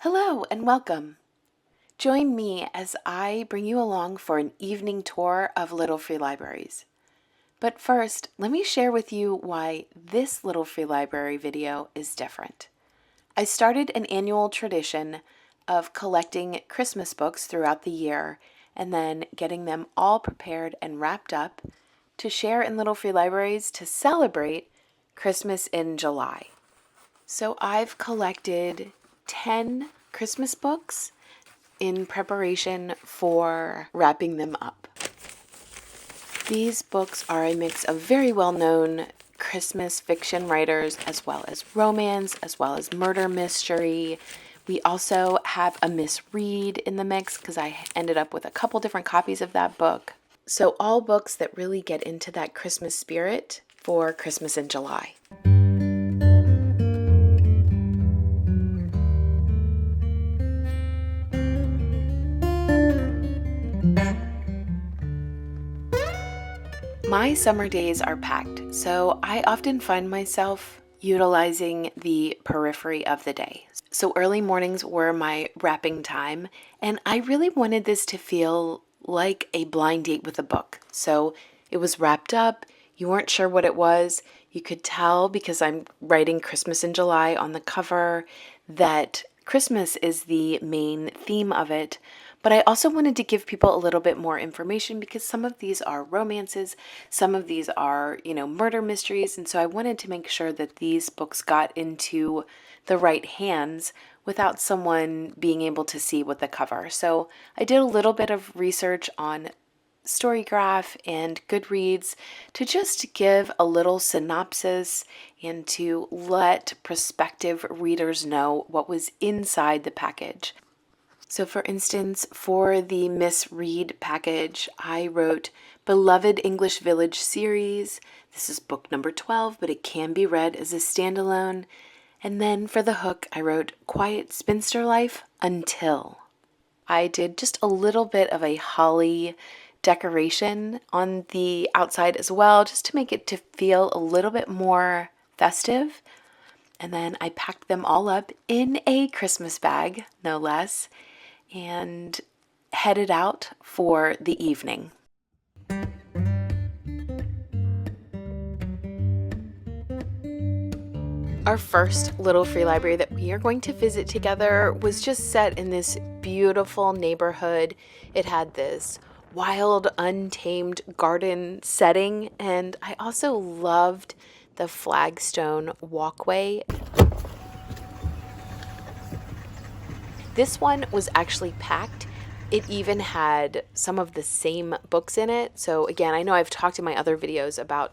Hello and welcome. Join me as I bring you along for an evening tour of Little Free Libraries. But first, let me share with you why this Little Free Library video is different. I started an annual tradition of collecting Christmas books throughout the year and then getting them all prepared and wrapped up to share in Little Free Libraries to celebrate Christmas in July. So I've collected 10 Christmas books in preparation for wrapping them up. These books are a mix of very well-known Christmas fiction writers, as well as romance, as well as murder mystery. We also have a Miss Read in the mix because I ended up with a couple different copies of that book. So all books that really get into that Christmas spirit for Christmas in July. My summer days are packed, so I often find myself utilizing the periphery of the day. So early mornings were my wrapping time, and I really wanted this to feel like a blind date with a book. So it was wrapped up, you weren't sure what it was. You could tell because I'm writing Christmas in July on the cover that Christmas is the main theme of it. But I also wanted to give people a little bit more information because some of these are romances, some of these are, murder mysteries. And so I wanted to make sure that these books got into the right hands without someone being able to see what the cover. So I did a little bit of research on Storygraph and Goodreads to just give a little synopsis and to let prospective readers know what was inside the package. So for instance, for the Miss Read package, I wrote Beloved English Village series. This is book number 12, but it can be read as a standalone. And then for the hook, I wrote Quiet Spinster Life Until. I did just a little bit of a holly decoration on the outside as well, just to make it to feel a little bit more festive. And then I packed them all up in a Christmas bag, no less, and headed out for the evening. Our first Little Free Library that we are going to visit together was just set in this beautiful neighborhood. It had this wild, untamed garden setting, and I also loved the flagstone walkway. This one was actually packed. It even had some of the same books in it. So again, I know I've talked in my other videos about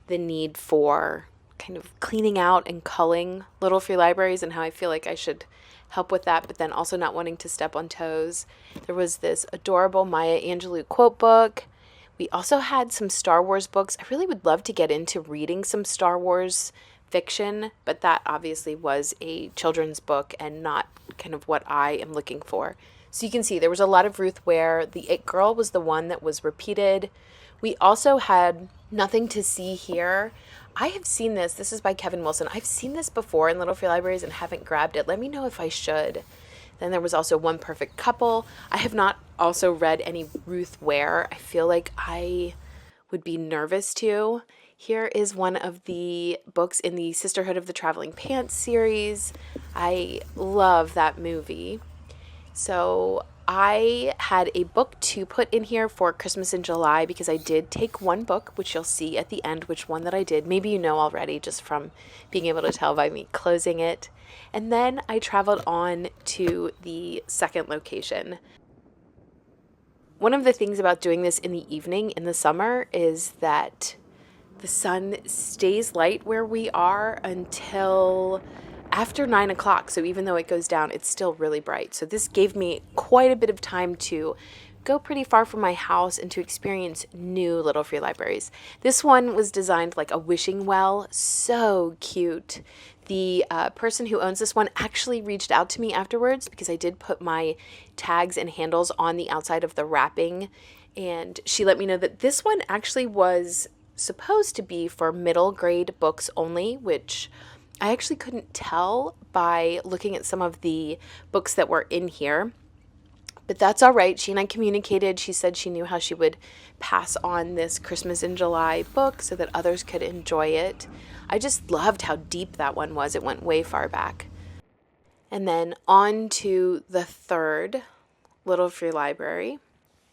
the need for kind of cleaning out and culling Little Free Libraries and how I feel like I should help with that, but then also not wanting to step on toes. There was this adorable Maya Angelou quote book. We also had some Star Wars books. I really would love to get into reading some Star Wars fiction, but that obviously was a children's book and not kind of what I am looking for. So you can see there was a lot of Ruth Ware. The It Girl was the one that was repeated. We also had Nothing to See Here. I have seen this. This is by Kevin Wilson. I've seen this before in Little Free Libraries and haven't grabbed it. Let me know if I should. Then there was also One Perfect Couple. I have not also read any Ruth Ware. I feel like I would be nervous to. Here is one of the books in the Sisterhood of the Traveling Pants series. I love that movie. So I had a book to put in here for Christmas in July because I did take one book, which you'll see at the end which one that I did. Maybe you know already just from being able to tell by me closing it. And then I traveled on to the second location. One of the things about doing this in the evening in the summer is that the sun stays light where we are until after 9 o'clock. So even though it goes down, it's still really bright. So this gave me quite a bit of time to go pretty far from my house and to experience new Little Free Libraries. This one was designed like a wishing well. So cute. The person who owns this one actually reached out to me afterwards because I did put my tags and handles on the outside of the wrapping. And she let me know that this one actually was supposed to be for middle grade books only, which I actually couldn't tell by looking at some of the books that were in here, but that's all right. She and I communicated. She said she knew how she would pass on this Christmas in July book so that others could enjoy it. I just loved how deep that one was. It went way far back. And then on to the third Little Free Library,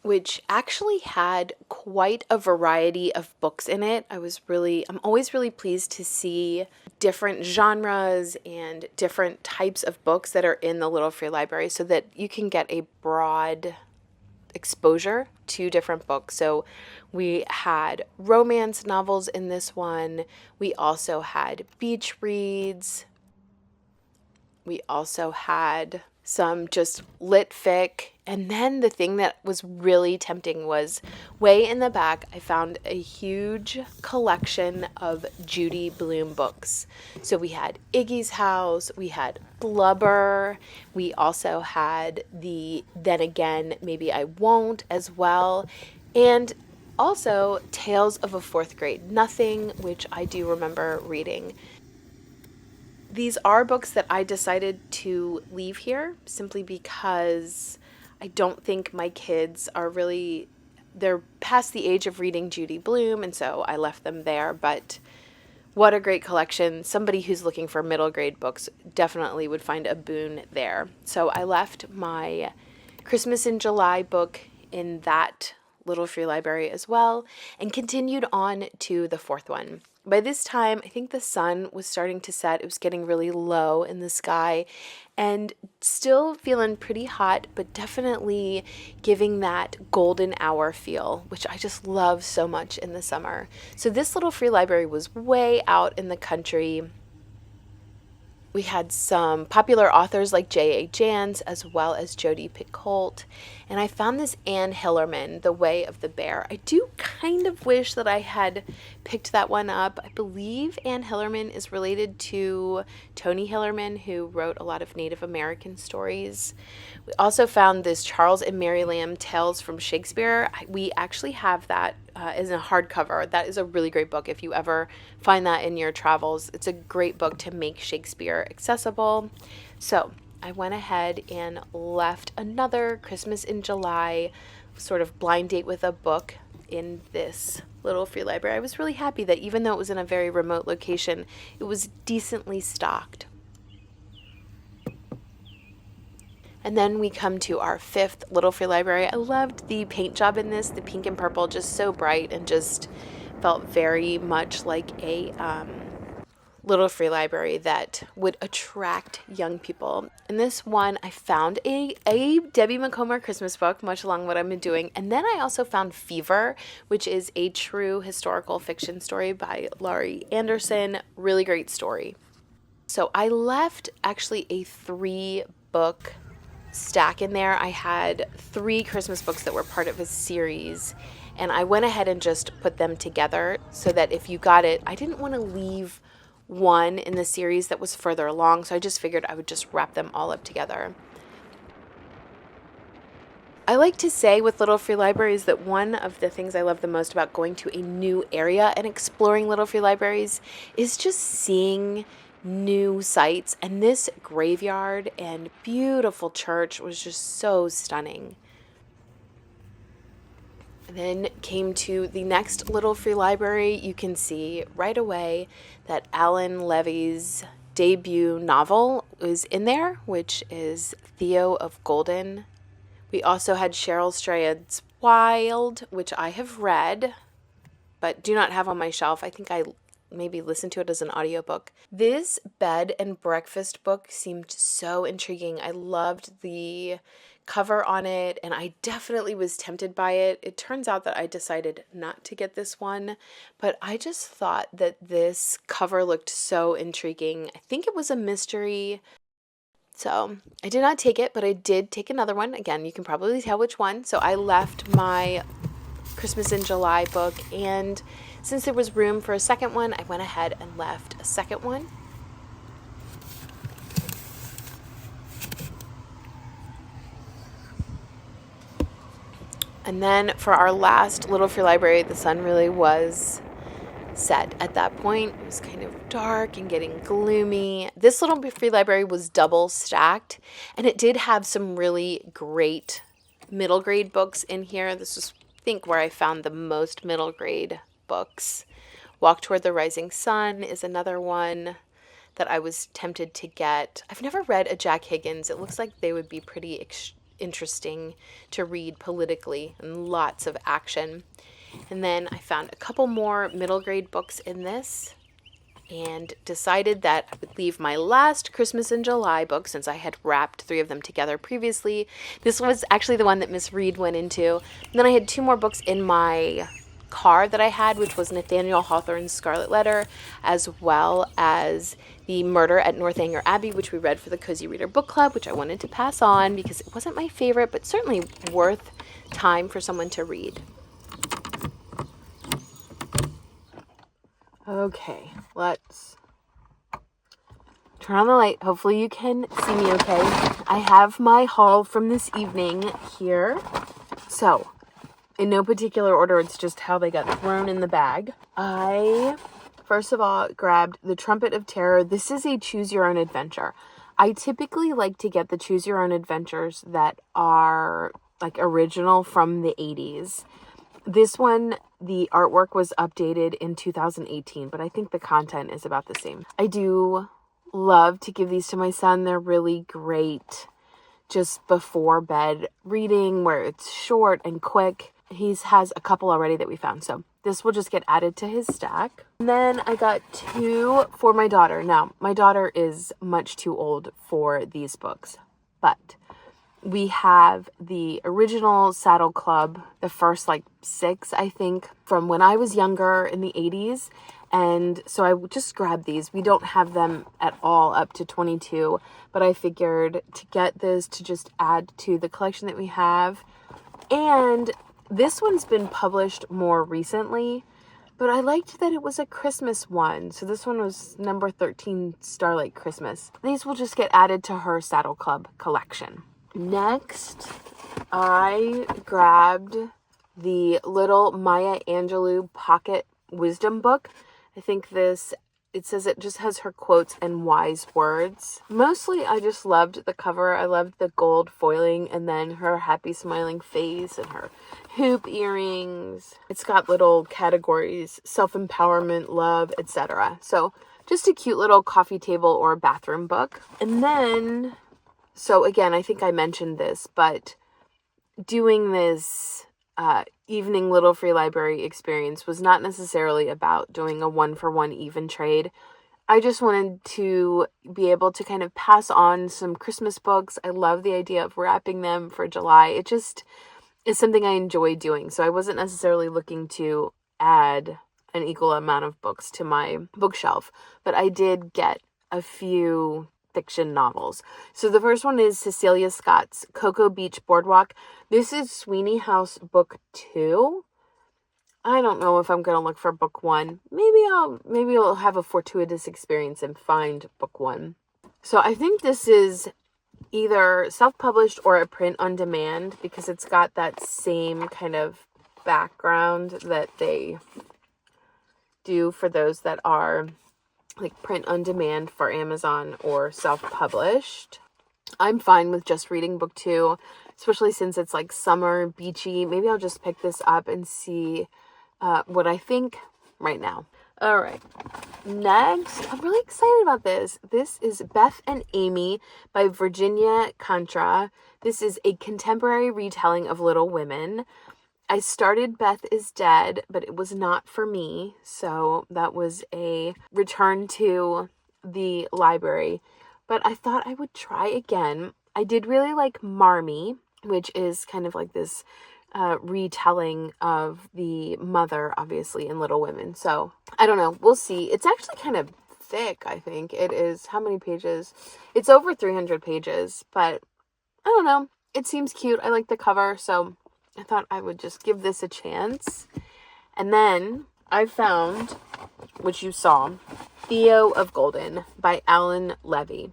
which actually had quite a variety of books in it. I'm always really pleased to see different genres and different types of books that are in the Little Free Library so that you can get a broad exposure to different books. So we had romance novels in this one. We also had beach reads. We also had some just lit fic. And then the thing that was really tempting was way in the back, I found a huge collection of Judy Blume books. So we had Iggy's House, we had Blubber, we also had the Then Again, Maybe I Won't as well. And also Tales of a Fourth Grade Nothing, which I do remember reading. These are books that I decided to leave here simply because I don't think my kids they're past the age of reading Judy Blume, and so I left them there. But what a great collection. Somebody who's looking for middle grade books definitely would find a boon there. So I left my Christmas in July book in that Little Free Library as well and continued on to the fourth one. By this time, I think the sun was starting to set. It was getting really low in the sky and still feeling pretty hot, but definitely giving that golden hour feel, which I just love so much in the summer. So this Little Free Library was way out in the country. We had some popular authors like J.A. Jans as well as Jodi Picoult. And I found this Anne Hillerman, The Way of the Bear. I do kind of wish that I had picked that one up. I believe Anne Hillerman is related to Tony Hillerman, who wrote a lot of Native American stories. We also found this Charles and Mary Lamb Tales from Shakespeare. We actually have that as a hardcover. That is a really great book. If you ever find that in your travels, it's a great book to make Shakespeare accessible. So I went ahead and left another Christmas in July sort of blind date with a book in this Little Free Library. I was really happy that even though it was in a very remote location, it was decently stocked. And then we come to our fifth Little Free Library. I loved the paint job in this, the pink and purple, just so bright and just felt very much like a Little Free Library that would attract young people. In this one, I found a Debbie Macomber Christmas book, much along what I've been doing. And then I also found Fever, which is a true historical fiction story by Laurie Anderson. Really great story. So I left actually a 3-book stack in there. I had 3 Christmas books that were part of a series, and I went ahead and just put them together so that if you got it, I didn't want to leave one in the series that was further along, so I just figured I would just wrap them all up together. I like to say with Little Free Libraries that one of the things I love the most about going to a new area and exploring Little Free Libraries is just seeing new sights, and this graveyard and beautiful church was just so stunning. And then came to the next Little Free Library. You can see right away that Alan Levy's debut novel is in there, which is Theo of Golden. We also had Cheryl Strayed's Wild, which I have read but do not have on my shelf. I think I maybe listen to it as an audiobook. This bed and breakfast book seemed so intriguing. I loved the cover on it, and I definitely was tempted by it. It turns out that I decided not to get this one, but I just thought that this cover looked so intriguing. I think it was a mystery. So I did not take it, but I did take another one. Again, you can probably tell which one. So I left my Christmas in July book, and since there was room for a second one, I went ahead and left a second one. And then for our last Little Free Library, the sun really was set at that point. It was kind of dark and getting gloomy. This little free library was double stacked, and it did have some really great middle grade books in here. This was, I think, where I found the most middle grade books. Walk Toward the Rising Sun is another one that I was tempted to get. I've never read a Jack Higgins. It looks like they would be pretty interesting to read politically, and lots of action. And then I found a couple more middle grade books in this and decided that I would leave my last Christmas in July book, since I had wrapped 3 of them together previously. This was actually the one that Miss Reed went into. And then I had 2 more books in my car that I had, which was Nathaniel Hawthorne's Scarlet Letter, as well as The Murder at Northanger Abbey, which we read for the Cozy Reader Book Club, which I wanted to pass on because it wasn't my favorite, but certainly worth time for someone to read. Okay, let's turn on the light. Hopefully you can see me okay. I have my haul from this evening here. So, in no particular order, it's just how they got thrown in the bag. I, first of all, grabbed The Trumpet of Terror. This is a choose your own adventure. I typically like to get the choose your own adventures that are like original from the 80s. This one, the artwork was updated in 2018, but I think the content is about the same. I do love to give these to my son. They're really great just before bed reading, where it's short and quick. He has a couple already that we found, so this will just get added to his stack. And then I got 2 for my daughter. Now, my daughter is much too old for these books, but we have the original Saddle Club, the first 6, I think, from when I was younger in the 80s. And so I just grabbed these. We don't have them at all up to 22, but I figured to get this to just add to the collection that we have. And this one's been published more recently, but I liked that it was a Christmas one. So this one was number 13, Starlight Christmas. These will just get added to her Saddle Club collection. Next, I grabbed the little Maya Angelou pocket wisdom book. I think it says it just has her quotes and wise words. Mostly, I just loved the cover. I loved the gold foiling and then her happy smiling face and her hoop earrings. It's got little categories, self-empowerment, love, etc. So just a cute little coffee table or bathroom book. And then, so again, I think I mentioned this, but doing this evening little free library experience was not necessarily about doing a 1-for-1 even trade. I just wanted to be able to kind of pass on some Christmas books. I love the idea of wrapping them for July. It just is something I enjoy doing. So I wasn't necessarily looking to add an equal amount of books to my bookshelf, but I did get a few fiction novels. So the first one is Cecilia Scott's Cocoa Beach Boardwalk. This is Sweeney House book 2. I don't know if I'm going to look for book 1. Maybe I'll have a fortuitous experience and find book 1. So I think this is either self-published or a print on demand because it's got that same kind of background that they do for those that are print on demand for Amazon or self-published. I'm fine with just reading book 2, especially since it's summer, beachy. Maybe I'll just pick this up and see what I think right now. All right. Next, I'm really excited about this. This is Beth and Amy by Virginia Contra. This is a contemporary retelling of Little Women. I started Beth is Dead, but it was not for me. So that was a return to the library. But I thought I would try again. I did really like Marmee, which is kind of this retelling of the mother, obviously, in Little Women. So I don't know. We'll see. It's actually kind of thick, I think. It is. How many pages? It's over 300 pages, but I don't know. It seems cute. I like the cover, so I thought I would just give this a chance. And then I found, which you saw, Theo of Golden by Alan Levy.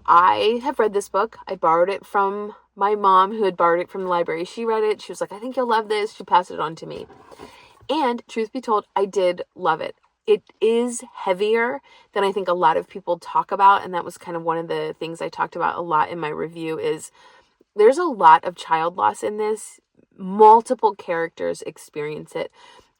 I have read this book. I borrowed it from my mom, who had borrowed it from the library. She read it. She was like, I think you'll love this. She passed it on to me. And truth be told, I did love it. It is heavier than I think a lot of people talk about, and that was kind of one of the things I talked about a lot in my review is there's a lot of child loss in this. Multiple characters experience it.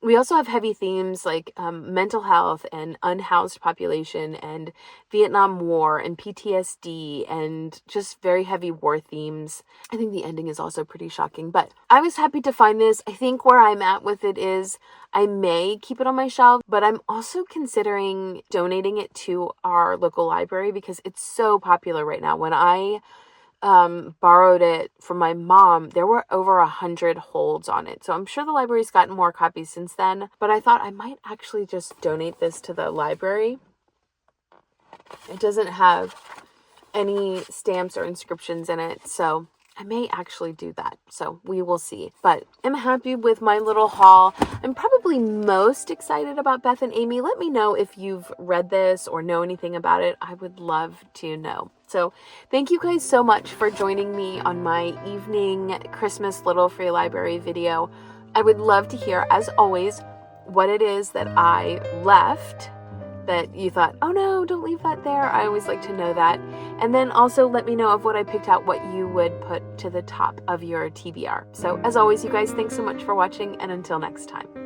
We also have heavy themes like mental health and unhoused population and Vietnam War and PTSD and just very heavy war themes. I think the ending is also pretty shocking, but I was happy to find this. I think where I'm at with it is I may keep it on my shelf, but I'm also considering donating it to our local library because it's so popular right now. When I borrowed it from my mom, there were over 100 holds on it. So I'm sure the library's gotten more copies since then, but I thought I might actually just donate this to the library. It doesn't have any stamps or inscriptions in it, so I may actually do that. So we will see. But I'm happy with my little haul. I'm probably most excited about Beth and Amy. Let me know if you've read this or know anything about it. I would love to know. So thank you guys so much for joining me on my evening Christmas Little Free Library video. I would love to hear, as always, what it is that I left that you thought, oh no, don't leave that there. I always like to know that. And then also let me know of what I picked out, what you would put to the top of your TBR. So as always, you guys, thanks so much for watching, and until next time.